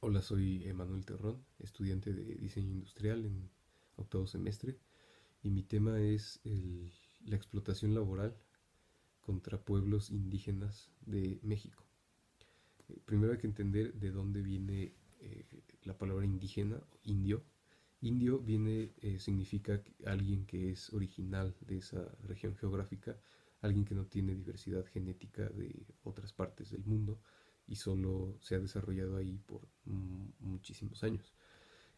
Hola, soy Emanuel Terrón, estudiante de diseño industrial en octavo semestre y mi tema es la explotación laboral contra pueblos indígenas de México. Primero hay que entender de dónde viene la palabra indígena, indio. Indio significa alguien que es original de esa región geográfica, alguien que no tiene diversidad genética de otras partes del mundo y solo se ha desarrollado ahí por muchísimos años.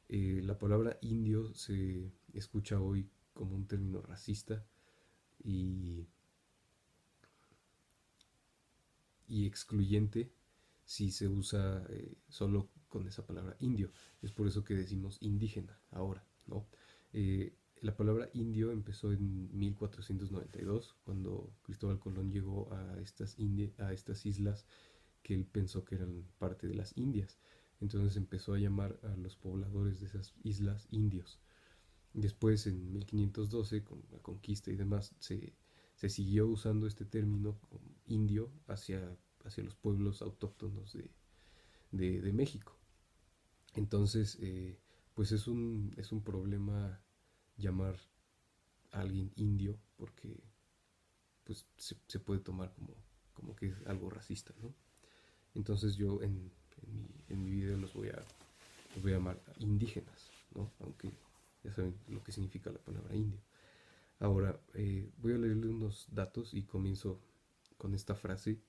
La palabra indio se escucha hoy como un término racista y, y excluyente si se usa solo con esa palabra indio. Es por eso que decimos indígena ahora, ¿no? La palabra indio empezó en 1492, cuando Cristóbal Colón llegó a a estas islas que él pensó que eran parte de las Indias. Entonces empezó a llamar a los pobladores de esas islas indios. Después, en 1512, con la conquista y demás, se siguió usando este término como indio hacia los pueblos autóctonos de México. Entonces, pues es un problema llamar a alguien indio porque pues se puede tomar como que es algo racista, ¿no? Entonces yo en mi video los voy a llamar indígenas, ¿no? Aunque ya saben lo que significa la palabra indio. Ahora, voy a leerle unos datos y comienzo con esta frase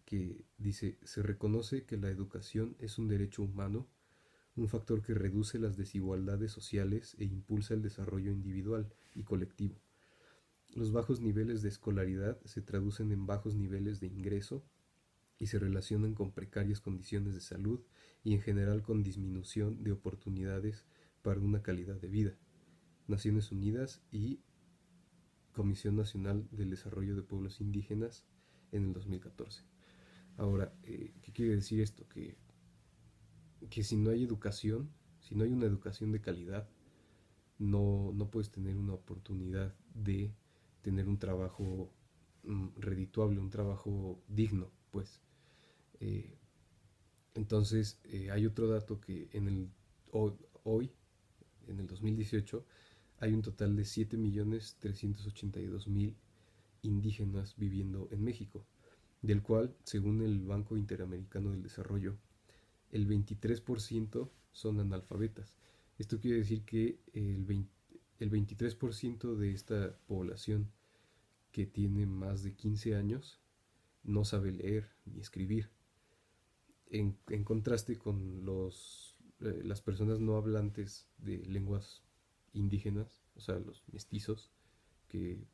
que dice: se reconoce que la educación es un derecho humano, un factor que reduce las desigualdades sociales e impulsa el desarrollo individual y colectivo. Los bajos niveles de escolaridad se traducen en bajos niveles de ingreso y se relacionan con precarias condiciones de salud y en general con disminución de oportunidades para una calidad de vida. Naciones Unidas y Comisión Nacional del Desarrollo de Pueblos Indígenas en el 2014. Ahora, ¿qué quiere decir esto? Que si no hay educación, si no hay una educación de calidad, no puedes tener una oportunidad de tener un trabajo redituable, un trabajo digno, pues. Eh, hay otro dato que hoy, en el 2018, hay un total de 7.382.000 indígenas viviendo en México, del cual, según el Banco Interamericano del Desarrollo, el 23% son analfabetas. Esto quiere decir que el 23% de esta población que tiene más de 15 años no sabe leer ni escribir. En contraste con las personas no hablantes de lenguas indígenas, o sea, los mestizos, que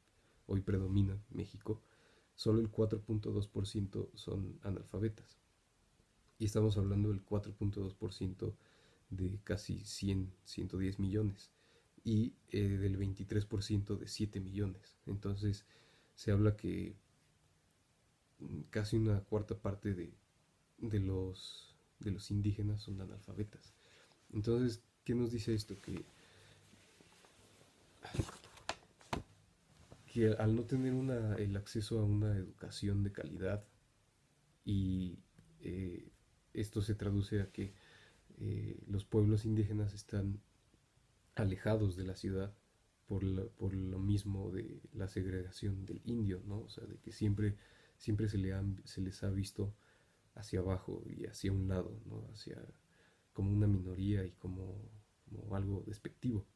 hoy predomina México, solo el 4.2% son analfabetas. Y estamos hablando del 4.2% de casi 110 millones y del 23% de 7 millones. Entonces se habla que casi una cuarta parte de los indígenas son analfabetas. Entonces, ¿qué nos dice esto? Que al no tener el acceso a una educación de calidad y esto se traduce a que los pueblos indígenas están alejados de la ciudad por lo mismo de la segregación del indio, ¿no? O sea, de que siempre se les ha visto hacia abajo y hacia un lado, ¿no? Hacia como una minoría y como algo despectivo.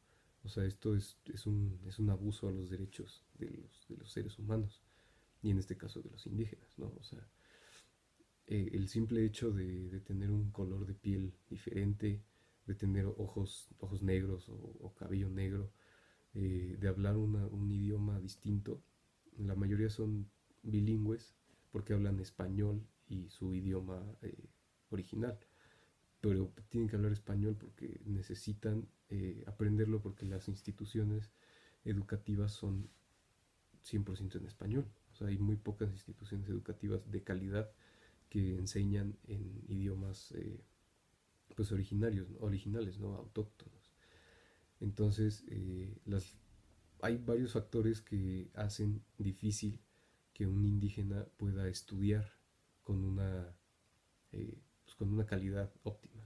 O sea, esto es un abuso a los derechos de los seres humanos y en este caso de los indígenas, ¿no? O sea, el simple hecho de tener un color de piel diferente, de tener ojos negros o cabello negro, de hablar un idioma distinto. La mayoría son bilingües porque hablan español y su idioma original, pero tienen que hablar español porque necesitan aprenderlo porque las instituciones educativas son 100% en español. O sea, hay muy pocas instituciones educativas de calidad que enseñan en idiomas pues originales, ¿no? Autóctonos. Entonces, hay varios factores que hacen difícil que un indígena pueda estudiar con una, pues con una calidad óptima.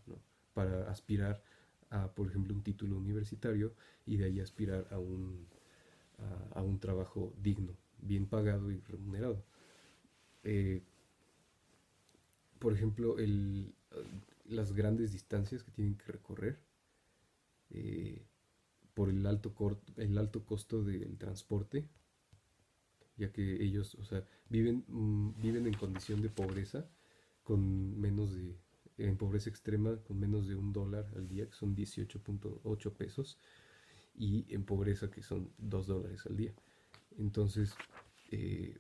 para aspirar a, por ejemplo, un título universitario y de ahí aspirar a un trabajo digno, bien pagado y remunerado. Eh, por ejemplo, las grandes distancias que tienen que recorrer eh, por el alto costo del transporte, ya que ellos, o sea, viven en condición de pobreza, con menos de, en pobreza extrema, con menos de $1 al día, que son 18.8 pesos, y en pobreza, que son $2 al día. Entonces, eh,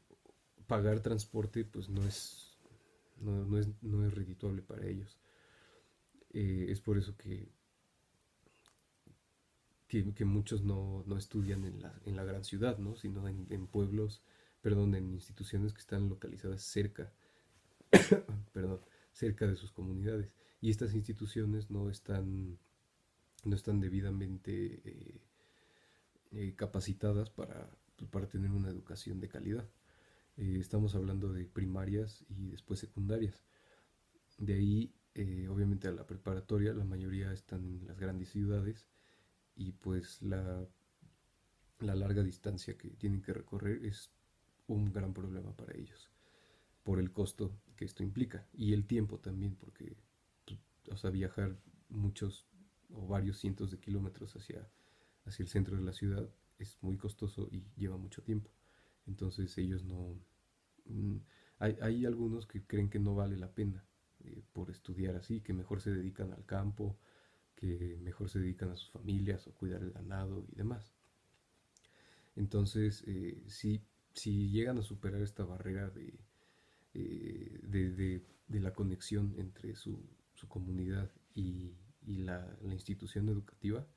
pagar transporte, pues no es redituable para ellos. Es por eso que muchos no estudian en la gran ciudad, ¿no? Sino en pueblos, perdón, en instituciones que están localizadas cerca, perdón, cerca de sus comunidades. Y estas instituciones no están debidamente capacitadas para tener una educación de calidad. Estamos hablando de primarias y después secundarias. De ahí, obviamente, a la preparatoria, la mayoría están en las grandes ciudades, y pues la larga distancia que tienen que recorrer es un gran problema para ellos, por el costo que esto implica y el tiempo también, porque, pues, o sea, viajar muchos o varios cientos de kilómetros hacia el centro de la ciudad es muy costoso y lleva mucho tiempo. Entonces ellos no... mm, hay algunos que creen que no vale la pena por estudiar así, que mejor se dedican al campo, que mejor se dedican a sus familias o cuidar el ganado y demás. Entonces, si llegan a superar esta barrera de la conexión entre su comunidad y la institución educativa,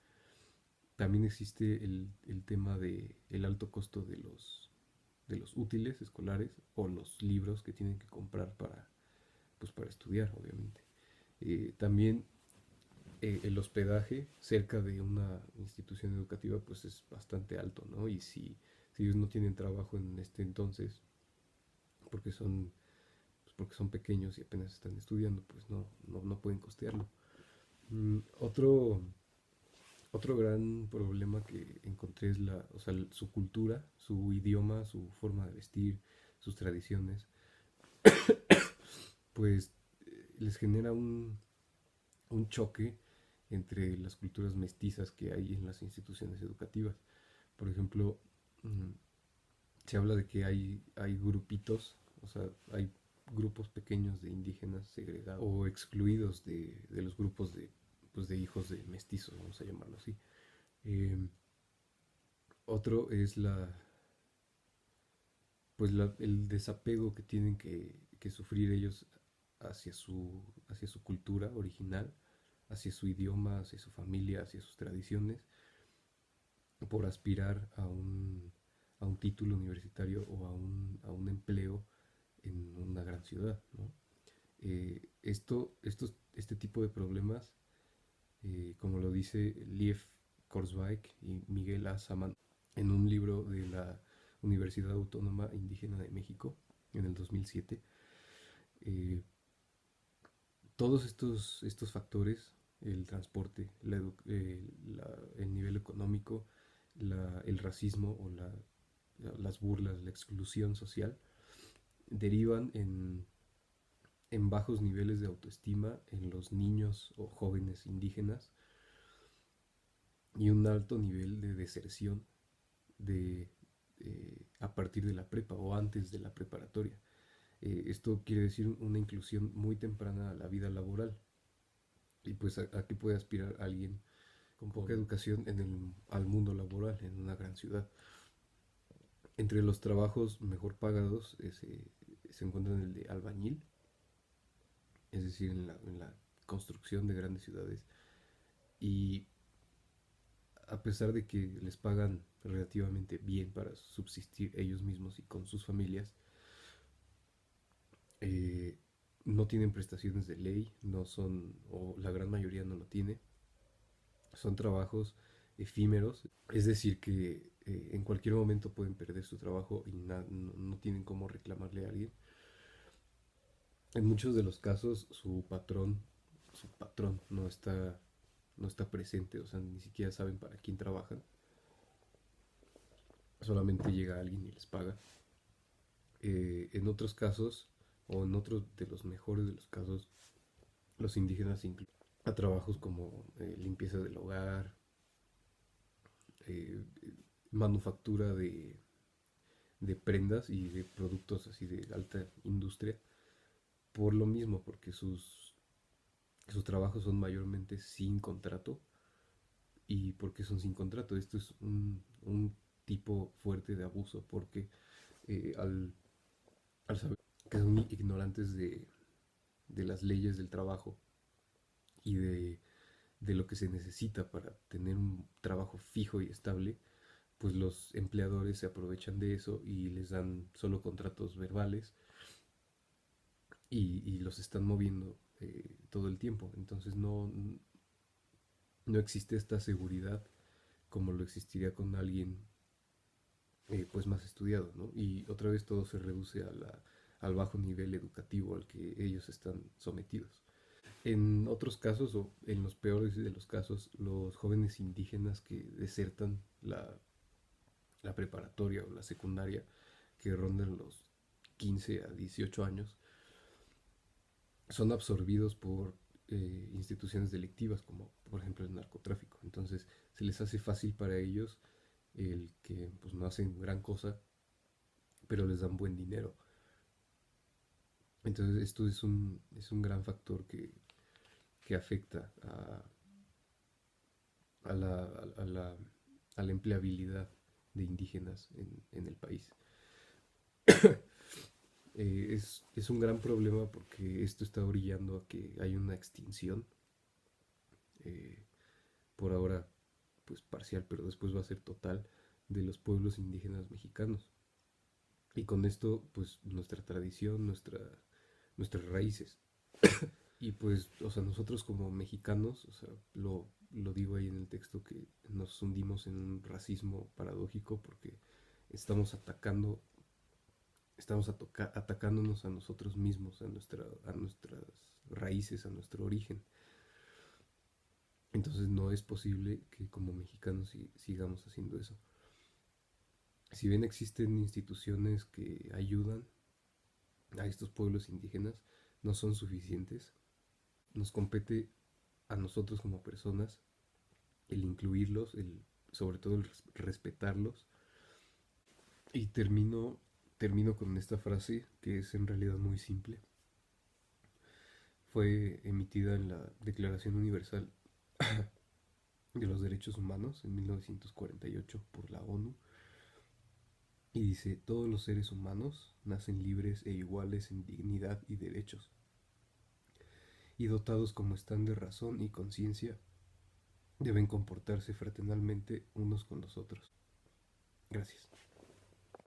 también existe el tema del alto costo de los útiles escolares o los libros que tienen que comprar pues para estudiar, obviamente. También el hospedaje cerca de una institución educativa pues es bastante alto, ¿no? Y si ellos no tienen trabajo en este entonces, porque son pequeños y apenas están estudiando, pues no pueden costearlo. Otro gran problema que encontré es o sea, su cultura, su idioma, su forma de vestir, sus tradiciones, pues les genera un choque entre las culturas mestizas que hay en las instituciones educativas. Por ejemplo, mm, se habla de que hay grupitos, o sea, hay grupos pequeños de indígenas segregados o excluidos de los grupos pues de hijos de mestizos, vamos a llamarlo así. Eh, Otro es el desapego que tienen que sufrir ellos hacia su cultura original, hacia su idioma, hacia su familia, hacia sus tradiciones, por aspirar a un título universitario o a un empleo en una gran ciudad, ¿no? Este tipo de problemas, como lo dice Liev Korsvajk y Miguel A. Saman en un libro de la Universidad Autónoma Indígena de México en el 2007, eh, todos estos factores, el transporte, el nivel económico, el racismo o las burlas, la exclusión social, derivan en bajos niveles de autoestima en los niños o jóvenes indígenas y un alto nivel de deserción de, a partir de la prepa o antes de la preparatoria. Esto quiere decir una inclusión muy temprana a la vida laboral. Y pues a qué puede aspirar alguien con poca educación al mundo laboral en una gran ciudad. Entre los trabajos mejor pagados se encuentran el de albañil, es decir, en la construcción de grandes ciudades. Y a pesar de que les pagan relativamente bien para subsistir ellos mismos y con sus familias, eh, no tienen prestaciones de ley, no son, o la gran mayoría no lo tiene. Son trabajos efímeros, es decir, que en cualquier momento pueden perder su trabajo y no tienen cómo reclamarle a alguien. En muchos de los casos, su patrón su patrón no está presente, o sea, ni siquiera saben para quién trabajan, solamente llega alguien y les paga. En otros casos, o en otros de los mejores de los casos, los indígenas incluyen a trabajos como limpieza del hogar, eh, manufactura de prendas y de productos así de alta industria, por lo mismo, porque sus trabajos son mayormente sin contrato. ¿Y por qué son sin contrato? Esto es un tipo fuerte de abuso, porque al saber que son ignorantes de las leyes del trabajo y de lo que se necesita para tener un trabajo fijo y estable, pues los empleadores se aprovechan de eso y les dan solo contratos verbales y los están moviendo todo el tiempo. Entonces no existe esta seguridad como lo existiría con alguien pues más estudiado, ¿no? Y otra vez todo se reduce al bajo nivel educativo al que ellos están sometidos. En otros casos, o en los peores de los casos, los jóvenes indígenas que desertan la preparatoria o la secundaria, que rondan los 15 a 18 años, son absorbidos por instituciones delictivas, como por ejemplo el narcotráfico. Entonces se les hace fácil para ellos el que pues, no hacen gran cosa, pero les dan buen dinero. Entonces esto es un gran factor que afecta a la, a la, a la empleabilidad de indígenas en el país. Es un gran problema porque esto está orillando a que hay una extinción, eh, por ahora pues parcial, pero después va a ser total, de los pueblos indígenas mexicanos. Y con esto pues nuestra tradición, nuestras raíces. Y pues, o sea, nosotros como mexicanos, o sea, lo digo ahí en el texto que nos hundimos en un racismo paradójico porque estamos atacando, atacándonos a nosotros mismos, a nuestras raíces, a nuestro origen. Entonces no es posible que como mexicanos sigamos haciendo eso. Si bien existen instituciones que ayudan a estos pueblos indígenas, no son suficientes. Nos compete a nosotros como personas el incluirlos, sobre todo el respetarlos. Y termino con esta frase que es en realidad muy simple. Fue emitida en la Declaración Universal de los Derechos Humanos en 1948 por la ONU y dice, todos los seres humanos nacen libres e iguales en dignidad y derechos, y dotados como están de razón y conciencia, deben comportarse fraternalmente unos con los otros. Gracias.